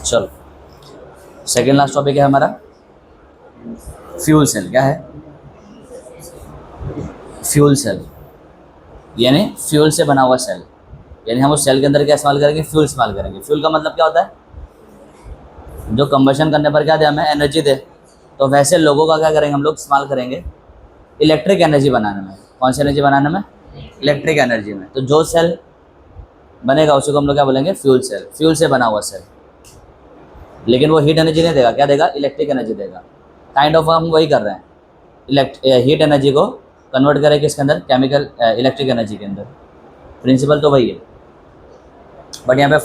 चलो, second last topic है हमारा फ्यूल सेल। क्या है? फ्यूल सेल यानी फ्यूल से बना हुआ सेल। यानी हम उस सेल के अंदर क्या इस्तेमाल करेंगे? फ्यूल इस्तेमाल करेंगे। फ्यूल का मतलब क्या होता है? जो कंबशन करने पर क्या दे, हमें एनर्जी दे। तो वैसे लोगों का क्या करेंगे हम लोग? इस्तेमाल करेंगे इलेक्ट्रिक एनर्जी बनाने में। कौन सी एनर्जी बनाने में? इलेक्ट्रिक एनर्जी में। तो जो सेल बनेगा उसी को हम लोग क्या बोलेंगे? Fuel cell. फ्यूल से बना हुआ सेल। लेकिन वो हीट एनर्जी नहीं देगा। क्या देगा? इलेक्ट्रिक एनर्जी देगा। काइंड ऑफ हम वही कर रहे हैं, हीट एनर्जी को कन्वर्ट करें किसके अंदर? केमिकल इलेक्ट्रिक एनर्जी के अंदर। प्रिंसिपल तो वही है, बट यहाँ पे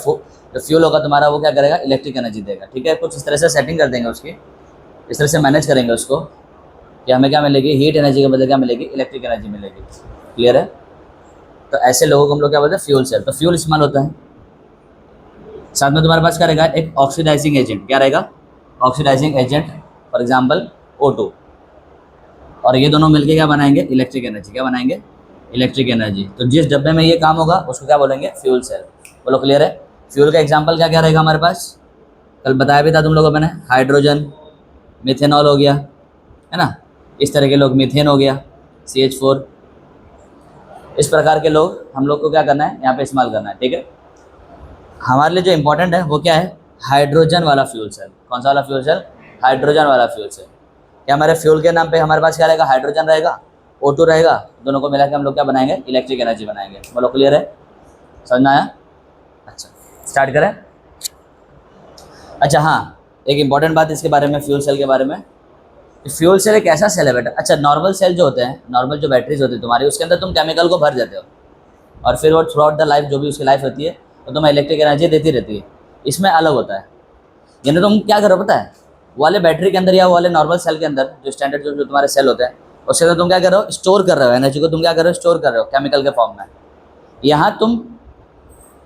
जो फ्यूल होगा तुम्हारा वो क्या करेगा? इलेक्ट्रिक एनर्जी देगा। ठीक है, कुछ इस तरह से सेटिंग कर देंगे उसकी, इस तरह से मैनेज करेंगे उसको कि हमें क्या मिलेगी? हीट एनर्जी के बदले क्या मिलेगी? इलेक्ट्रिक एनर्जी मिलेगी। क्लियर है? तो ऐसे लोगों को हम लोग क्या बोलते हैं? Fuel cell. तो फ्यूल इस्तेमाल होता है। साथ में तुम्हारे पास क्या रहेगा? एक ऑक्सीडाइजिंग एजेंट। क्या रहेगा? Oxidising agent, for example O2। और ये दोनों मिलके क्या बनाएंगे? Electric energy. क्या बनाएंगे? Electric energy. तो जिस डब्बे में ये काम होगा उसको क्या बोलेंगे? Fuel cell. बोलो क्लियर है? फ्यूल का एग्जाम्पल क्या क्या रहेगा हमारे पास? कल बताया भी था तुम लोगों को मैंने, हाइड्रोजन, मिथेनॉल हो गया, है ना, इस तरह के लोग, मीथेन हो गया, CH4। इस प्रकार के लोग हम लोग को क्या करना है? यहाँ पे इस्तेमाल करना है। ठीक है, हमारे लिए जो इंपॉर्टेंट है वो क्या है? हाइड्रोजन वाला फ्यूल सेल। कौन सा वाला फ्यूल सेल? हाइड्रोजन वाला फ्यूल सेल। क्या हमारे फ्यूल के नाम पे हमारे पास क्या रहेगा? हाइड्रोजन रहेगा, O2 रहेगा। दोनों को मिला के हम लोग क्या बनाएंगे? इलेक्ट्रिक एनर्जी बनाएंगे। बोलो क्लियर है? समझ में आया? अच्छा, स्टार्ट करें। अच्छा हाँ, एक इंपॉर्टेंट बात इसके बारे में, फ्यूल सेल के बारे में। फ्यूल सेल एक ऐसा सेल है बेटा। अच्छा, नॉर्मल सेल जो होते हैं, नॉर्मल जो बैटरीज होती है तुम्हारी, उसके अंदर तुम केमिकल को भर देते हो और फिर वो थ्रू आउट द लाइफ, जो भी उसकी लाइफ होती है, तो तुम्हें इलेक्ट्रिक एनर्जी देती रहती है। इसमें अलग होता है। यानी तुम क्या करो पता है? वाले बैटरी के अंदर या वाले नॉर्मल सेल के अंदर, जो स्टैंडर्ड जो तुम्हारे सेल होते हैं, उसके अंदर तुम क्या कर रहे हो? स्टोर कर रहे हो एनर्जी को। तुम क्या कर रहे हो? स्टोर कर रहे हो केमिकल के फॉर्म में। यहाँ तुम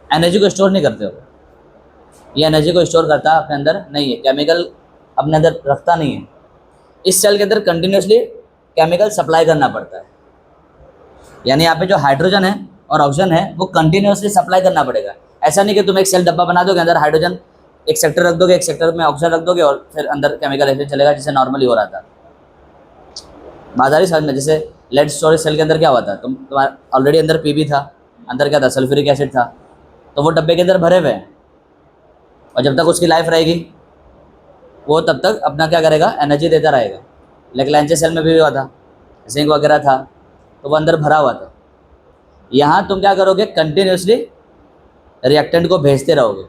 एनर्जी को स्टोर नहीं करते हो। ये एनर्जी को स्टोर करता अपने अंदर नहीं है, केमिकल अपने अंदर रखता नहीं है। इस सेल के अंदर कंटिन्यूसली केमिकल सप्लाई करना पड़ता है। यानी यहाँ पे जो हाइड्रोजन है और ऑक्सीजन है वो कंटिन्यूसली सप्लाई करना पड़ेगा। ऐसा नहीं कि तुम एक सेल डब्बा बना दोगे, अंदर हाइड्रोजन एक सेक्टर रख दोगे, एक सेक्टर में ऑक्सीजन रख दोगे और फिर अंदर केमिकल ऐसे चलेगा जैसे नॉर्मली हो रहा था। बात आ रही समझ में? जैसे लेड स्टोरेज सेल के अंदर क्या हुआ था? तुम्हारा ऑलरेडी अंदर Pb था, अंदर क्या था? सल्फ्यूरिक एसिड था। तो वो डब्बे के अंदर भरे हुए हैं और जब तक उसकी लाइफ रहेगी वो तब तक अपना क्या करेगा? एनर्जी देता रहेगा। लेक्लांचे सेल में भी हुआ था, जिंक वगैरह था, तो वो अंदर भरा हुआ था। यहाँ तुम क्या करोगे? कंटिन्यूसली रिएक्टेंट को भेजते रहोगे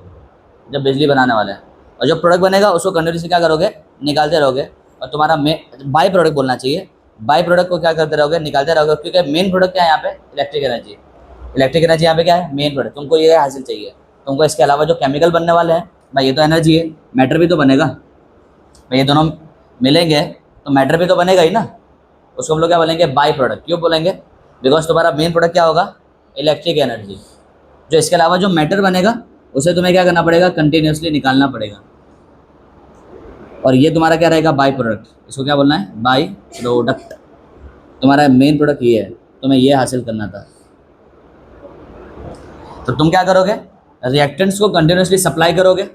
जब बिजली बनाने वाला है, और जो प्रोडक्ट बनेगा उसको कंटिन्यूसली क्या करोगे? निकालते रहोगे। और तुम्हारा बाई प्रोडक्ट बोलना चाहिए, बाई प्रोडक्ट को क्या करते रहोगे? निकालते रहोगे। क्योंकि मेन प्रोडक्ट क्या है यहाँ पे? Electric energy. इलेक्ट्रिक एनर्जी यहाँ पे क्या है? Main product. तुमको ये हासिल चाहिए। तुमको इसके अलावा जो केमिकल बनने वाले हैं भाई, ये तो एनर्जी है, मैटर भी तो बनेगा भाई। ये दोनों मिलेंगे तो मैटर भी तो बनेगा ही ना। उसको हम लोग क्या बोलेंगे? By product. क्यों बोलेंगे? बिकॉज तुम्हारा मेन प्रोडक्ट क्या होगा? Electric energy. जो इसके अलावा जो मैटर बनेगा उसे तुम्हें क्या करना पड़ेगा? कंटिन्यूसली निकालना पड़ेगा। और ये तुम्हारा क्या रहेगा? By product. इसको क्या बोलना है? By product. तुम्हारा मेन प्रोडक्ट ये है, तुम्हें ये हासिल करना था। तो तुम क्या करोगे? रिएक्टेंट्स को कंटिन्यूसली सप्लाई करोगे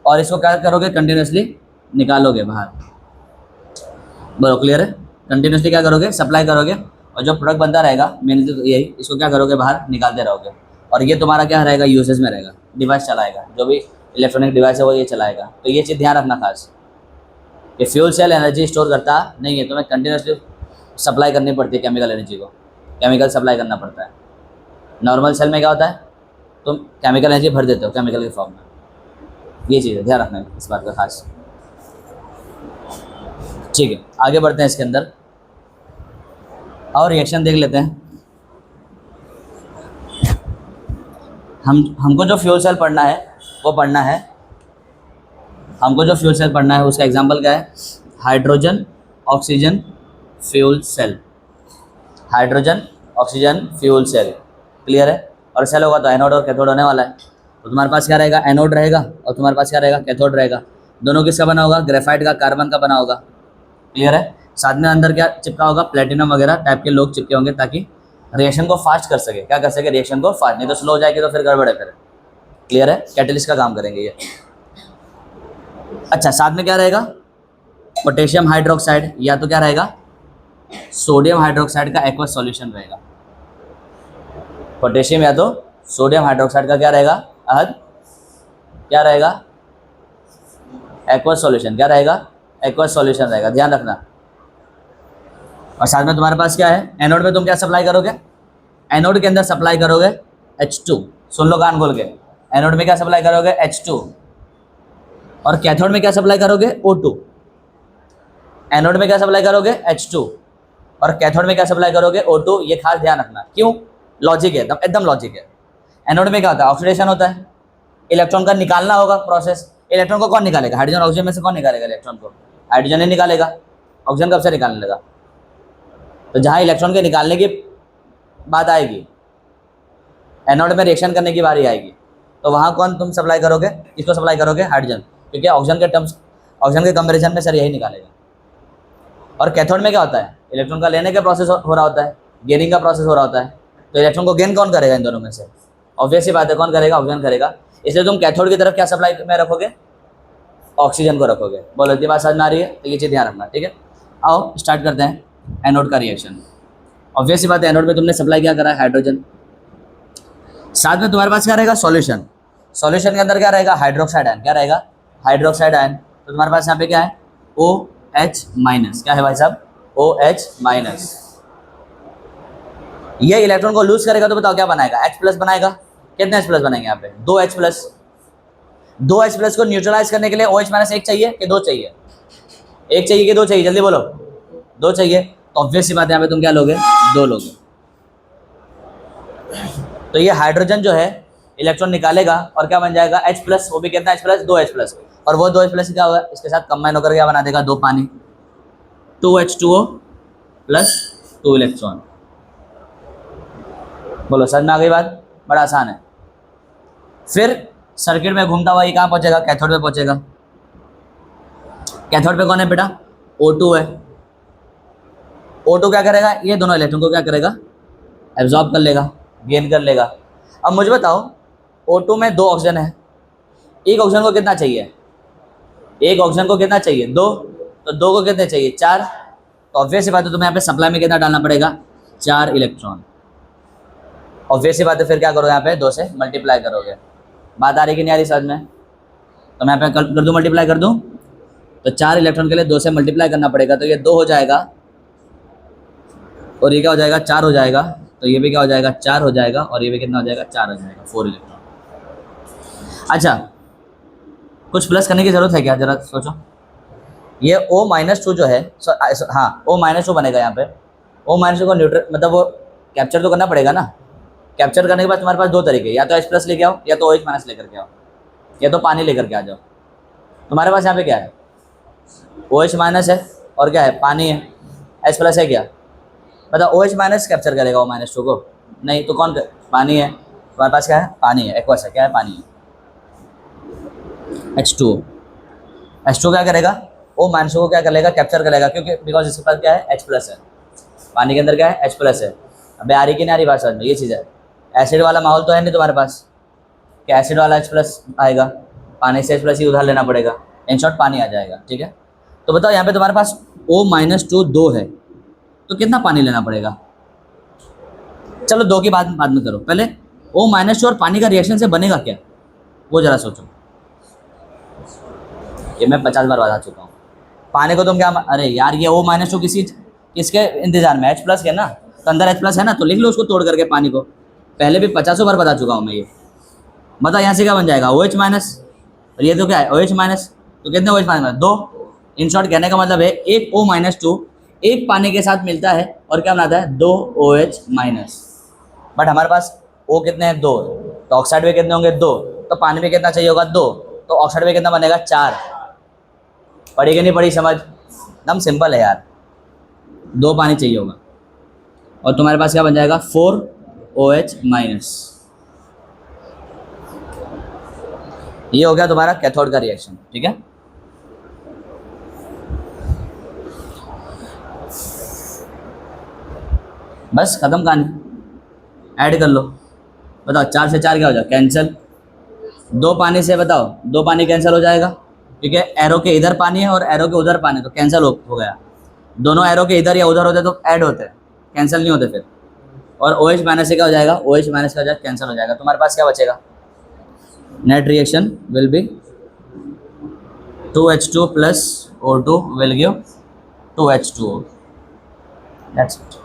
और इसको क्या करोगे? कंटिन्यूसली निकालोगे बाहर। बोलो क्लियर है? कंटिन्यूसली क्या करोगे? सप्लाई करोगे और जो प्रोडक्ट बनता रहेगा मेनली तो यही, इसको क्या करोगे? बाहर निकालते रहोगे। और ये तुम्हारा क्या रहेगा? यूसेज में रहेगा, डिवाइस चलाएगा, जो भी इलेक्ट्रॉनिक डिवाइस है वो ये चलाएगा। तो ये चीज़ ध्यान रखना खास कि फ्यूल सेल एनर्जी स्टोर करता नहीं है, तुम्हें कंटिन्यूसली सप्लाई करनी पड़ती है केमिकल एनर्जी को, केमिकल सप्लाई करना पड़ता है। नॉर्मल सेल में क्या होता है? तुम केमिकल एनर्जी भर देते हो केमिकल के फॉर्म में। ये चीज़ है, ध्यान रखना है इस बात का खास। ठीक है, आगे बढ़ते हैं इसके अंदर और रिएक्शन देख लेते हैं। हमको जो फ्यूल सेल पढ़ना है वो पढ़ना है, हमको जो फ्यूल सेल पढ़ना है उसका एग्जांपल क्या है? Hydrogen oxygen fuel cell. Hydrogen oxygen fuel cell. Clear है? और सेल होगा तो एनोड और कैथोड होने वाला है। तो तुम्हारे पास क्या रहेगा? एनोड रहेगा और तुम्हारे पास क्या रहेगा? कैथोड रहेगा। दोनों किसका बना होगा? ग्रेफाइट का, कार्बन का बना होगा। क्लियर है? साथ में अंदर क्या चिपका होगा? प्लेटिनम वगैरह टाइप के लोग चिपके होंगे ताकि रिएक्शन को फास्ट कर सके, क्या कर सके, रिएक्शन को फास्ट, नहीं तो स्लो हो जाएगी तो फिर गड़बड़ है फिर। क्लियर है, कैटलिस्ट का काम करेंगे ये। अच्छा, साथ में क्या रहेगा, पोटेशियम हाइड्रोक्साइड या तो क्या रहेगा, सोडियम हाइड्रोक्साइड का एक्वस सॉल्यूशन रहेगा। पोटेशियम या तो सोडियम हाइड्रोक्साइड का क्या रहेगा, अहद क्या रहेगा, एक्वस सॉल्यूशन, क्या रहेगा, एक्वस सॉल्यूशन रहेगा, ध्यान रखना। और साथ में तुम्हारे पास क्या है, एनोड में तुम क्या सप्लाई करोगे, एनोड के अंदर सप्लाई करोगे H2, सुन लो कान खोल के, एनोड में क्या सप्लाई करोगे H2, और कैथोड में क्या सप्लाई करोगे O2। एनोड में क्या सप्लाई करोगे H2 और कैथोड में क्या सप्लाई करोगे O2। ये खास ध्यान रखना, क्यों, लॉजिक है एकदम लॉजिक है। एनोड में क्या होता है, ऑक्सीडेशन होता है, इलेक्ट्रॉन का निकालना होगा प्रोसेस। इलेक्ट्रॉन को कौन निकालेगा, हाइड्रोजन ऑक्सीजन में से कौन निकालेगा इलेक्ट्रॉन को, हाइड्रोजन ही निकालेगा, ऑक्सीजन कब से निकालने लगा। तो जहाँ इलेक्ट्रॉन के निकालने की बात आएगी, एनोड में रिएक्शन करने की बारी आएगी, तो वहाँ कौन तुम सप्लाई करोगे, किसको सप्लाई करोगे, हाइड्रोजन, क्योंकि ऑक्सीजन के टर्म्स, ऑक्सीजन के कंपेरिजन में सर यही निकालेगा। और कैथोड में क्या होता है, इलेक्ट्रॉन का लेने का प्रोसेस हो रहा होता है, गेनिंग का प्रोसेस हो रहा होता है, तो इलेक्ट्रॉन को गेन कौन करेगा इन दोनों में से, ऑब्वियस ही बात है, कौन करेगा, ऑक्सीजन करेगा। इसलिए तुम कैथोड की तरफ क्या सप्लाई में रखोगे, ऑक्सीजन को रखोगे। बोलो इतनी बात समझ में आ रही है, तो ये चीज़ ध्यान रखना, ठीक है। आओ स्टार्ट करते हैं एनोड का रिएक्शन। ऑब्वियस ही बात है, एनोड में तुमने सप्लाई क्या करा है, हाइड्रोजन। साथ में तुम्हारे पास क्या रहेगा, सॉल्यूशन, सॉल्यूशन के अंदर क्या रहेगा, हाइड्रोक्साइड आयन, क्या रहेगा, हाइड्रोक्साइड आयन। तो तुम्हारे पास यहाँ पे क्या है, OH-, क्या है भाई साहब, OH-। ये इलेक्ट्रॉन को लूज करेगा तो बताओ क्या बनाएगा, H+ बनाएगा। कितने H+ बनेंगे यहाँ पे, 2 H+। 2 H+ को न्यूट्रलाइज करने के लिए OH- एक चाहिए कि 2 चाहिए, एक चाहिए कि 2 चाहिए, जल्दी बोलो, 2 चाहिए। तो ऑब्वियस सी बात है, यहाँ पे तुम क्या लोगे, 2 लोगे। तो ये हाइड्रोजन जो है इलेक्ट्रॉन निकालेगा और क्या बन जाएगा, H+, वो भी कितना H+, 2 H+, और वो 2 H+ क्या होगा, इसके साथ कंबाइन होकर क्या बना देगा, 2 पानी, 2H2O + 2 इलेक्ट्रॉन। बोलो समझ में आ गई बात, बड़ा आसान है। फिर सर्किट में घूमता हुआ ये कहाँ पहुँचेगा, कैथोड पे पहुँचेगा। कैथोड पे कौन है बेटा, O2 है। O2 क्या करेगा, ये दोनों इलेक्ट्रॉन को क्या करेगा, एब्जॉर्ब कर लेगा, गेन कर लेगा। अब मुझे बताओ, O2 में 2 ऑक्सीजन है, एक ऑक्सीजन को कितना चाहिए, एक ऑक्सीजन को कितना चाहिए, 2, तो 2 को कितने चाहिए, 4। तो ऑब्वियस सी बात है, तुम्हें यहाँ पे सप्लाई में कितना डालना पड़ेगा, 4 इलेक्ट्रॉन। ऑब्वियस सी बात है, फिर क्या करोगे, यहाँ पे 2 से मल्टीप्लाई करोगे। बात आ रही कि नहीं आ रही समझ में, तो मैं यहाँ पे कर दूँ, मल्टीप्लाई कर दूँ, तो 4 इलेक्ट्रॉन के लिए 2 से मल्टीप्लाई करना पड़ेगा, तो ये 2 हो जाएगा, और ये क्या हो जाएगा, 4 हो जाएगा, तो ये भी क्या हो जाएगा, 4 हो जाएगा, और ये भी कितना हो जाएगा, 4 हो जाएगा, 4 इलेक्ट्रॉन। अच्छा, कुछ प्लस करने की जरूरत है क्या, जरा सोचो। ये O-2 जो है, हाँ O-2 बनेगा यहाँ पे। O-2 को न्यूट्रल मतलब वो कैप्चर तो करना पड़ेगा ना। कैप्चर करने के बाद तुम्हारे पास 2 तरीके, या तो H+ लेके आओ, या तो OH- लेकर के आओ, या तो पानी लेकर के आ जाओ। तुम्हारे पास यहाँ पे क्या है, OH- है, और क्या है, पानी है, H+ है क्या, मतलब OH- कैप्चर करेगा O-2 को, नहीं तो कौन, पानी है। तुम्हारे पास क्या है, पानी है, एक्वस है, क्या है, पानी है, H2O। H2 क्या करेगा, O- को क्या करेगा, कैप्चर करेगा, क्योंकि बिकॉज इसके पास क्या है, H+ है, पानी के अंदर क्या है, H+ है। अबे आ रही कि नहीं आ रही बात समझ में, ये चीज़ है। एसिड वाला माहौल तो है नहीं तुम्हारे पास, क्या एसिड वाला H+ आएगा, पानी से H+ ही उधार लेना पड़ेगा, इन शॉर्ट पानी आ जाएगा, ठीक है। तो बताओ यहाँ पे तुम्हारे पास O-2 2 है, तो कितना पानी लेना पड़ेगा। चलो 2 की बात बाद में करो, पहले O- और पानी का रिएक्शन से बनेगा क्या, वो जरा सोचो। ये मैं 50 बार बता चुका हूँ। पानी को तुम क्या, अरे यार ये O- किसके इंतजार में, H+ है ना, तो अंदर H+ है ना, तो लिख लो उसको तोड़ करके पानी को। पहले भी 50 बार बता चुका हूँ मैं ये। बता यहाँ से क्या बन जाएगा, OH-, और ये तो क्या है, OH-, तो कितने OH-, 2। इन शॉर्ट कहने का मतलब है, एक O-2 एक पानी के साथ मिलता है और क्या बनाता है, 2 OH-। बट हमारे पास O कितने हैं, 2, तो ऑक्साइड में कितने होंगे, 2, तो पानी में कितना चाहिए होगा, 2, तो ऑक्साइड में कितना बनेगा, 4। पड़ी कि नहीं पड़ी समझ, एकदम सिंपल है यार, 2 पानी चाहिए होगा, और तुम्हारे पास क्या बन जाएगा, 4 OH-। ये हो गया तुम्हारा कैथोड का रिएक्शन, ठीक है। बस खत्म कहानी। ऐड कर लो, बताओ 4 से 4 क्या हो जाएगा, कैंसिल। 2 पानी से बताओ, 2 पानी कैंसिल हो जाएगा, ठीक है। एरो के इधर पानी है और एरो के उधर पानी, तो कैंसिल हो गया। दोनों एरो के इधर या उधर होते तो ऐड होते, कैंसिल नहीं होते फिर। और OH माइनस से क्या हो जाएगा, OH माइनस का हो जाएगा, कैंसिल हो जाएगा। तुम्हारे पास क्या बचेगा, net reaction will be 2H2 plus O2 will give 2H2O, that's it।